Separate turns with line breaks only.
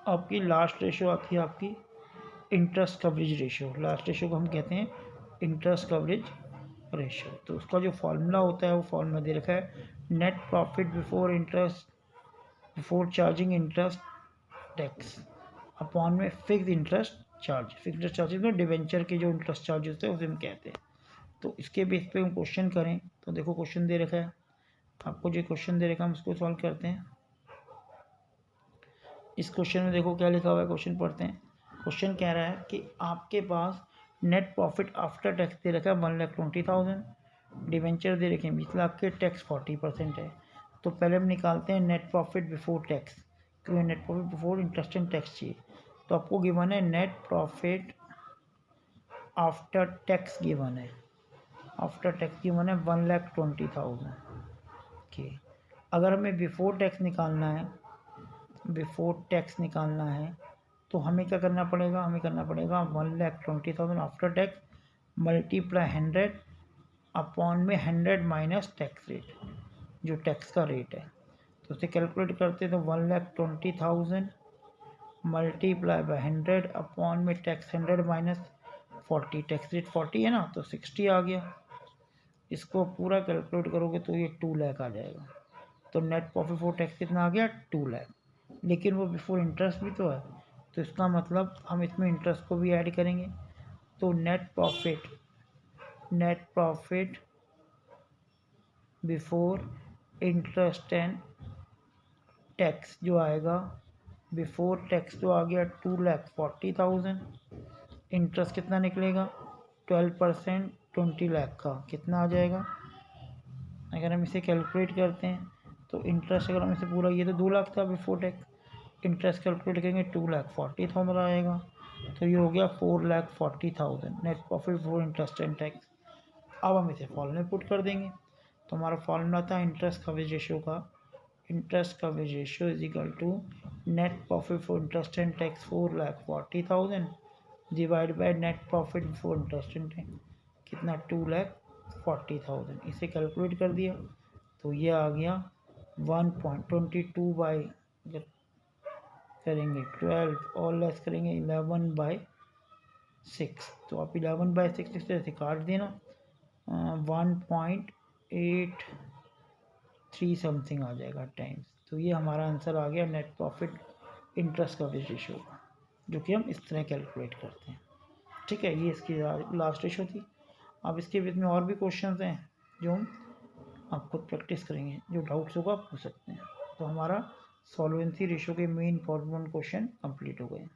आपकी last ratio आती है आपकी interest coverage ratio. Last ratio को हम कहते हैं इंटरेस्ट कवरेज रेशो। तो उसका जो फॉर्मूला होता है वो फॉर्मूला दे रखा है, net profit before interest before charging interest tax upon में fix interest charge. Fix interest charges में डिवेंचर के जो इंटरेस्ट चार्ज होते हैं उसे हम कहते हैं। तो इसके बेस पे हम क्वेश्चन करें तो देखो क्वेश्चन दे रखा है, आपको जो क्वेश्चन दे रखा है हम उसको सॉल्व करते हैं। इस क्वेश्चन में देखो क्या लिखा हुआ है, क्वेश्चन पढ़ते हैं। क्वेश्चन कह रहा है कि आपके पास नेट प्रॉफिट आफ्टर टैक्स दे रखा है 1,20,000, डिवेंचर दे रखे हैं 20 लाख के, टैक्स 40% है। तो पहले हम निकालते हैं नेट प्रॉफिट बिफोर टैक्स, क्योंकि net profit before interest and tax चाहिए। तो आपको गिवन है net profit after tax given है, आफ्टर टैक्स गिवन है 1,20,000 के। अगर हमें बिफोर टैक्स निकालना है, बिफोर टैक्स निकालना है तो हमें क्या करना पड़ेगा, हमें करना पड़ेगा 1,20,000 आफ्टर टैक्स मल्टीप्लाई 100 अपॉन में 100 माइनस टैक्स रेट, जो टैक्स का रेट है। तो उसे कैलकुलेट करते तो 1,20,000 मल्टीप्लाई बाय 100 अपॉन में टैक्स 100 माइनस 40, टैक्स रेट 40 है ना, तो 60 आ गया। इसको पूरा कैलकुलेट करोगे तो ये 2 लाख आ जाएगा। तो नेट प्रॉफिट बिफोर टैक्स कितना आ गया, 2 लाख। लेकिन वो बिफोर इंटरेस्ट भी तो है, तो इसका मतलब हम इसमें इंटरेस्ट को भी ऐड करेंगे। तो net profit before interest and tax जो आएगा, बिफोर टैक्स जो आ गया 2,40,000, इंटरेस्ट कितना निकलेगा 12%, 20 लाख का कितना आ जाएगा। अगर हम इसे कैलकुलेट करते हैं तो इंटरेस्ट अगर हम इसे पूरा, ये तो 2 लाख था बिफोर टैक्स, इंटरेस्ट कैलकुलेट करेंगे 2,40,000 आएगा। तो ये हो गया 4,40,000 net profit before interest and tax. अब हम इसे फॉर्मूले में पुट कर देंगे। तो हमारा फॉर्मूला था इंटरेस्ट कवरेज रेशियो का, interest coverage ratio is equal to net profit before interest and tax 4,40,000 divide by net profit before interest and tax कितना 2,40,000। इसे कैलकुलेट कर दिया तो ये आ गया 1.22 बाई करेंगे 12 और लेस करेंगे 11/6। तो आप 11/6 लिखते ऐसे काट देना, 1.83 समथिंग आ जाएगा टाइम्स। तो ये हमारा आंसर आ गया net profit interest coverage ratio का, जो कि हम इस तरह कैलकुलेट करते हैं। ठीक है, ये इसकी लास्ट रेशियो थी। अब इसके बीच में और भी क्वेश्चंस हैं जो हम आप खुद प्रैक्टिस करेंगे, जो डाउट्स होगा आप पूछ सकते हैं। तो हमारा सॉल्वेंसी रेशियो के मेन इंपॉर्टेंट क्वेश्चन कंप्लीट हो गए।